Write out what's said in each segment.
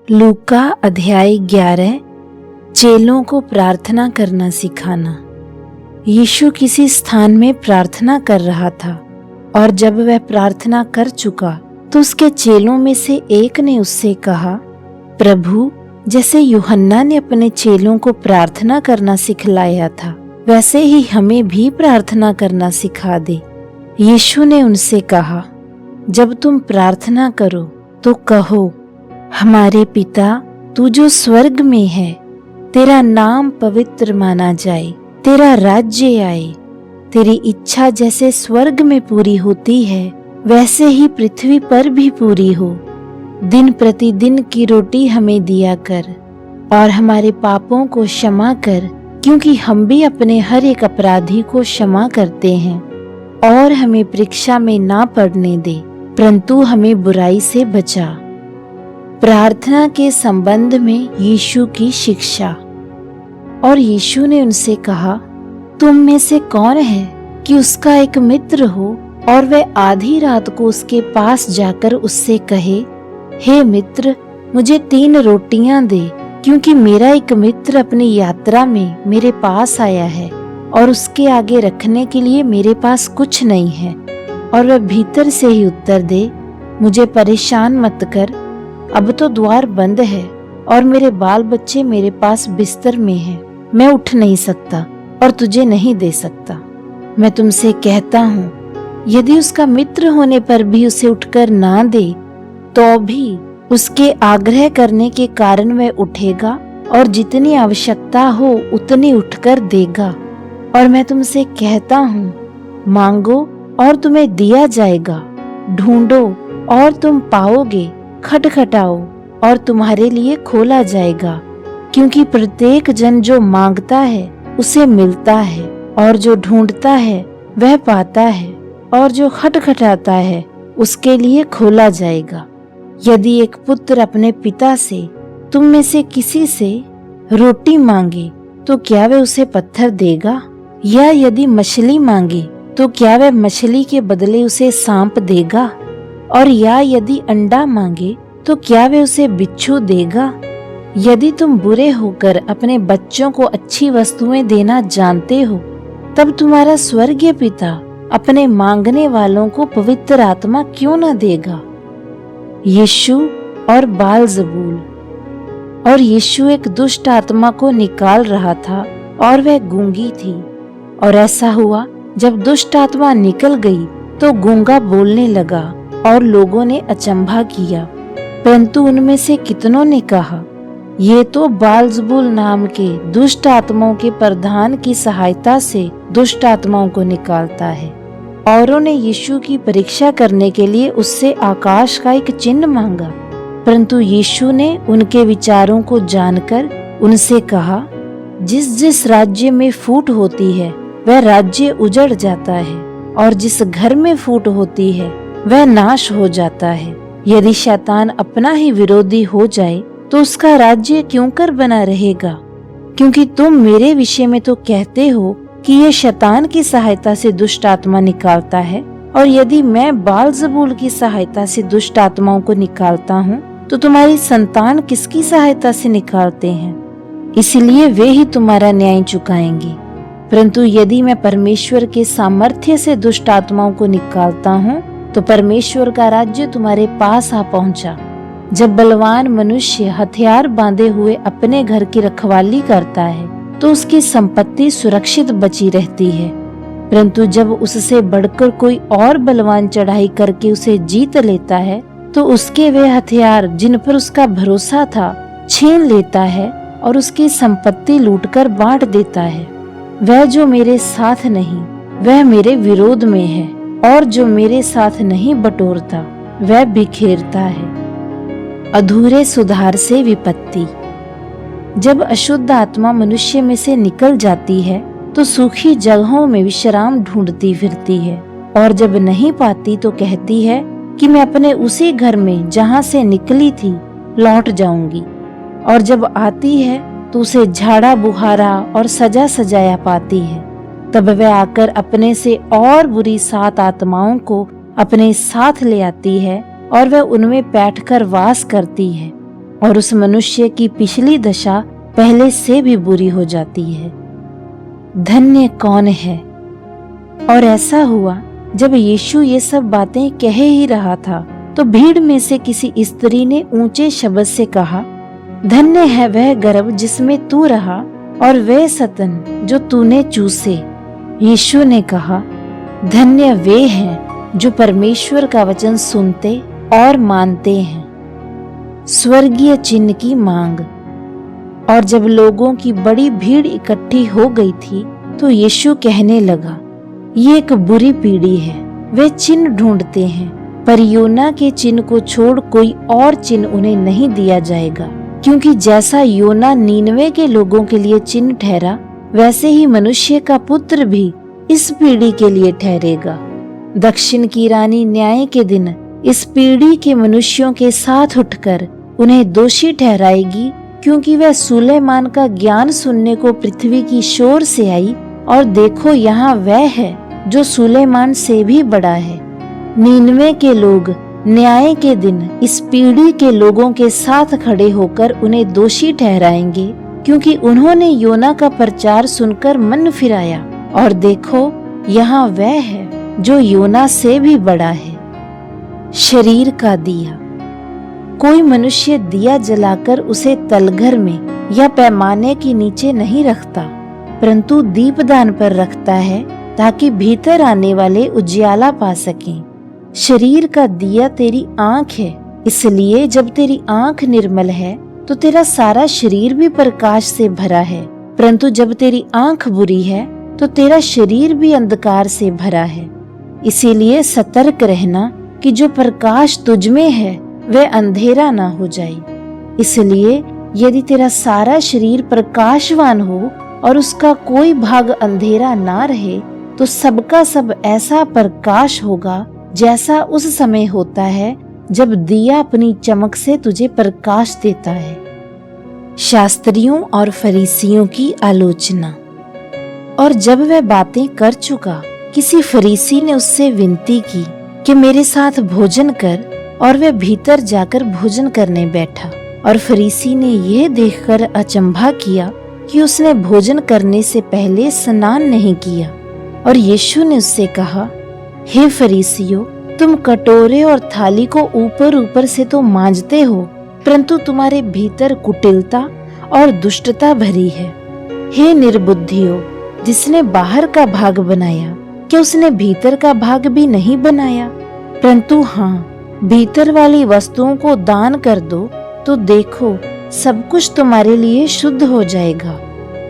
लूका अध्याय 11। चेलों को प्रार्थना करना सिखाना। यीशु किसी स्थान में प्रार्थना कर रहा था और जब वह प्रार्थना कर चुका तो उसके चेलों में से एक ने उससे कहा, प्रभु, जैसे यूहन्ना ने अपने चेलों को प्रार्थना करना सिखलाया था वैसे ही हमें भी प्रार्थना करना सिखा दे। यीशु ने उनसे कहा, जब तुम प्रार्थना करो तो कहो, हमारे पिता, तू जो स्वर्ग में है, तेरा नाम पवित्र माना जाए, तेरा राज्य आए, तेरी इच्छा जैसे स्वर्ग में पूरी होती है वैसे ही पृथ्वी पर भी पूरी हो। दिन प्रतिदिन की रोटी हमें दिया कर और हमारे पापों को क्षमा कर, क्योंकि हम भी अपने हर एक अपराधी को क्षमा करते हैं, और हमें परीक्षा में ना पड़ने दे, परंतु हमें बुराई से बचा। प्रार्थना के संबंध में यीशु की शिक्षा। और यीशु ने उनसे कहा, तुम में से कौन है कि उसका एक मित्र हो और वह आधी रात को उसके पास जाकर उससे कहे, हे मित्र, मुझे 3 रोटियां दे, क्योंकि मेरा एक मित्र अपनी यात्रा में मेरे पास आया है और उसके आगे रखने के लिए मेरे पास कुछ नहीं है। और वह भीतर से ही उत्तर दे, मुझे परेशान मत कर, अब तो द्वार बंद है और मेरे बाल बच्चे मेरे पास बिस्तर में हैं, मैं उठ नहीं सकता और तुझे नहीं दे सकता। मैं तुमसे कहता हूँ, यदि उसका मित्र होने पर भी उसे उठकर ना दे तो भी उसके आग्रह करने के कारण वह उठेगा और जितनी आवश्यकता हो उतनी उठकर देगा। और मैं तुमसे कहता हूँ, मांगो और तुम्हें दिया जाएगा, ढूंढो और तुम पाओगे, खटखटाओ और तुम्हारे लिए खोला जाएगा। क्योंकि प्रत्येक जन जो मांगता है उसे मिलता है, और जो ढूंढता है वह पाता है, और जो खटखटाता है उसके लिए खोला जाएगा। यदि एक पुत्र अपने पिता से, तुम में से किसी से रोटी मांगे तो क्या वह उसे पत्थर देगा? या यदि मछली मांगे तो क्या वह मछली के बदले उसे सांप देगा? और या यदि अंडा मांगे तो क्या वे उसे बिच्छू देगा? यदि तुम बुरे होकर अपने बच्चों को अच्छी वस्तुएं देना जानते हो, तब तुम्हारा स्वर्गीय पिता अपने मांगने वालों को पवित्र आत्मा क्यों न देगा। यीशु और बालजबूल। और यीशु एक दुष्ट आत्मा को निकाल रहा था और वह गूंगी थी। और ऐसा हुआ, जब दुष्ट आत्मा निकल गई तो गूंगा बोलने लगा और लोगों ने अचंभा किया। परंतु उनमें से कितनों ने कहा, ये तो बालजबूल नाम के दुष्ट आत्माओं के प्रधान की सहायता से दुष्ट आत्माओं को निकालता है। औरों ने यीशु की परीक्षा करने के लिए उससे आकाश का एक चिन्ह मांगा, परंतु यीशु ने उनके विचारों को जानकर उनसे कहा, जिस जिस राज्य में फूट होती है वह राज्य उजड़ जाता है, और जिस घर में फूट होती है वह नाश हो जाता है। यदि शैतान अपना ही विरोधी हो जाए तो उसका राज्य क्यों कर बना रहेगा? क्योंकि तुम मेरे विषय में तो कहते हो कि ये शैतान की सहायता से दुष्ट आत्मा निकालता है, और यदि मैं बालजबूल की सहायता से दुष्ट आत्माओं को निकालता हूँ तो तुम्हारी संतान किसकी सहायता से निकालते हैं? इसलिए वे ही तुम्हारा न्याय चुकाएंगे। परंतु यदि मैं परमेश्वर के सामर्थ्य से दुष्ट आत्माओं को निकालता हूँ तो परमेश्वर का राज्य तुम्हारे पास आ पहुंचा। जब बलवान मनुष्य हथियार बांधे हुए अपने घर की रखवाली करता है तो उसकी संपत्ति सुरक्षित बची रहती है, परंतु जब उससे बढ़कर कोई और बलवान चढ़ाई करके उसे जीत लेता है तो उसके वे हथियार जिन पर उसका भरोसा था छीन लेता है और उसकी संपत्ति लूटकर बांट देता है। वह जो मेरे साथ नहीं वह मेरे विरोध में है, और जो मेरे साथ नहीं बटोरता वह बिखेरता है। अधूरे सुधार से विपत्ति। जब अशुद्ध आत्मा मनुष्य में से निकल जाती है तो सूखी जगहों में विश्राम ढूंढती फिरती है, और जब नहीं पाती तो कहती है कि मैं अपने उसी घर में जहाँ से निकली थी लौट जाऊंगी। और जब आती है तो उसे झाड़ा बुहारा और सजा सजाया पाती है। तब वह आकर अपने से और बुरी 7 आत्माओं को अपने साथ ले आती है और वह उनमें बैठकर वास करती है। और उस मनुष्य की पिछली दशा पहले से भी बुरी हो जाती है। धन्य कौन है। और ऐसा हुआ, जब यीशु ये सब बातें कह ही रहा था तो भीड़ में से किसी स्त्री ने ऊंचे शब्द से कहा, धन्य है वह गर्भ जिसमें तू रहा और वह स्तन जो तूने चूसे। यीशु ने कहा, धन्य वे हैं जो परमेश्वर का वचन सुनते और मानते हैं। स्वर्गीय चिन्ह की मांग। और जब लोगों की बड़ी भीड़ इकट्ठी हो गई थी तो यीशु कहने लगा, ये एक बुरी पीढ़ी है। वे चिन्ह ढूंढते हैं, पर योना के चिन्ह को छोड़ कोई और चिन्ह उन्हें नहीं दिया जाएगा, क्योंकि जैसा योना नीनवे के लोगों के लिए चिन्ह ठहरा, वैसे ही मनुष्य का पुत्र भी इस पीढ़ी के लिए ठहरेगा। दक्षिण की रानी न्याय के दिन इस पीढ़ी के मनुष्यों के साथ उठकर उन्हें दोषी ठहराएगी, क्योंकि वह सुलेमान का ज्ञान सुनने को पृथ्वी की शोर से आई, और देखो यहाँ वह है जो सुलेमान से भी बड़ा है। नीनवे के लोग न्याय के दिन इस पीढ़ी के लोगों के साथ खड़े होकर उन्हें दोषी ठहराएंगे, क्योंकि उन्होंने योना का प्रचार सुनकर मन फिराया, और देखो यहाँ वह है जो योना से भी बड़ा है। शरीर का दिया। कोई मनुष्य दिया जलाकर उसे तलघर में या पैमाने के नीचे नहीं रखता, परंतु दीपदान पर रखता है, ताकि भीतर आने वाले उजियाला पा सकें। शरीर का दिया तेरी आंख है, इसलिए जब तेरी आंख निर्मल है तो तेरा सारा शरीर भी प्रकाश से भरा है, परंतु जब तेरी आंख बुरी है तो तेरा शरीर भी अंधकार से भरा है। इसीलिए सतर्क रहना कि जो प्रकाश तुझ में है वह अंधेरा ना हो जाए। इसलिए यदि तेरा सारा शरीर प्रकाशवान हो और उसका कोई भाग अंधेरा ना रहे, तो सबका सब ऐसा प्रकाश होगा जैसा उस समय होता है जब दिया अपनी चमक से तुझे प्रकाश देता है। शास्त्रियों और फरीसियों की आलोचना। और जब वह बातें कर चुका, किसी फरीसी ने उससे विनती की कि मेरे साथ भोजन कर, और वह भीतर जाकर भोजन करने बैठा। और फरीसी ने यह देखकर अचंभा किया कि उसने भोजन करने से पहले स्नान नहीं किया। और यीशु ने उससे कहा, हे फरीसियों, तुम कटोरे और थाली को ऊपर ऊपर से तो मांजते हो, परंतु तुम्हारे भीतर कुटिलता और दुष्टता भरी है। हे निर्बुद्धियों, जिसने बाहर का भाग बनाया, क्या उसने भीतर का भाग भी नहीं बनाया? परंतु हाँ, भीतर वाली वस्तुओं को दान कर दो, तो देखो सब कुछ तुम्हारे लिए शुद्ध हो जाएगा।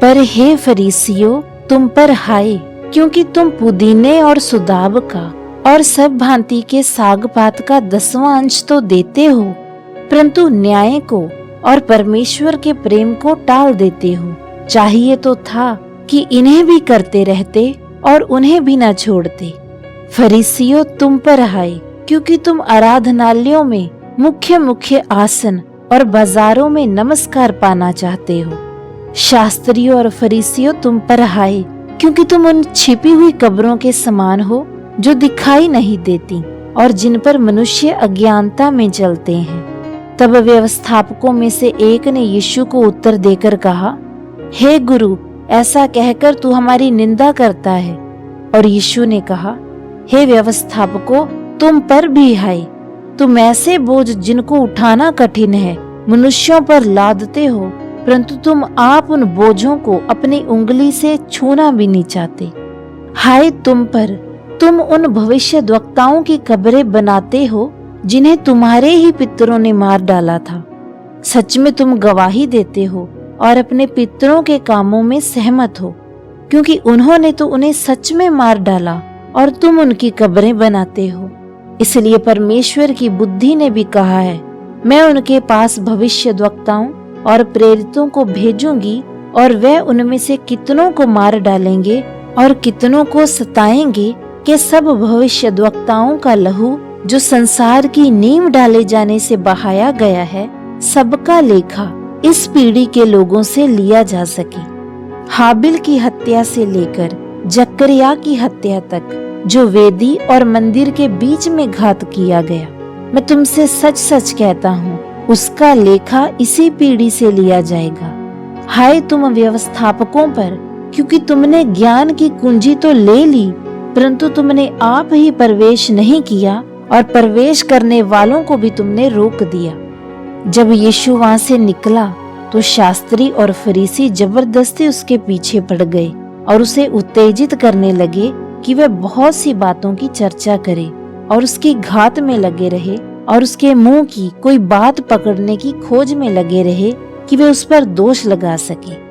पर हे फरीसियों, तुम पर हाय, क्योंकि तुम पुदीने और सुदाब का और सब भांति के साग पात का 10वां अंश तो देते हो, परंतु न्याय को और परमेश्वर के प्रेम को टाल देते हो। चाहिए तो था कि इन्हें भी करते रहते और उन्हें भी न छोड़ते। फरीसियों, तुम पर हाय, क्योंकि तुम आराधनालयों में मुख्य मुख्य आसन और बाजारों में नमस्कार पाना चाहते हो। शास्त्रियों और फरीसियों, तुम पर हाय, क्योंकि तुम उन छिपी हुई कब्रों के समान हो जो दिखाई नहीं देती और जिन पर मनुष्य अज्ञानता में चलते हैं। तब व्यवस्थापकों में से एक ने यीशु को उत्तर देकर कहा, हे गुरु, ऐसा कहकर तू हमारी निंदा करता है। और यीशु ने कहा, हे व्यवस्थापकों, तुम पर भी हाय, तुम ऐसे बोझ जिनको उठाना कठिन है मनुष्यों पर लादते हो, परंतु तुम आप उन बोझों को अपनी उंगली से छूना भी नहीं चाहते। हाय तुम पर, तुम उन भविष्यद्वक्ताओं की कब्रें बनाते हो जिन्हें तुम्हारे ही पितरों ने मार डाला था। सच में तुम गवाही देते हो और अपने पितरों के कामों में सहमत हो, क्योंकि उन्होंने तो उन्हें सच में मार डाला और तुम उनकी कब्रें बनाते हो। इसलिए परमेश्वर की बुद्धि ने भी कहा है, मैं उनके पास भविष्यद्वक्ताओं और प्रेरितों को भेजूंगी, और वह उनमें से कितनों को मार डालेंगे और कितनों को सताएंगे, कि सब भविष्यद्वक्ताओं का लहू जो संसार की नींव डाले जाने से बहाया गया है, सबका लेखा इस पीढ़ी के लोगों से लिया जा सके। हाबिल की हत्या से लेकर जकरिया की हत्या तक, जो वेदी और मंदिर के बीच में घात किया गया, मैं तुमसे सच सच कहता हूँ उसका लेखा इसी पीढ़ी से लिया जाएगा। हाय तुम व्यवस्थापकों पर, क्योंकि तुमने ज्ञान की कुंजी तो ले ली, परंतु तुमने आप ही प्रवेश नहीं किया और प्रवेश करने वालों को भी तुमने रोक दिया। जब यीशु वहां से निकला तो शास्त्री और फरीसी जबरदस्ती उसके पीछे पड़ गए और उसे उत्तेजित करने लगे कि वह बहुत सी बातों की चर्चा करे और उसकी घात में लगे रहे और उसके मुंह की कोई बात पकड़ने की खोज में लगे रहे कि वे उस पर दोष लगा सके।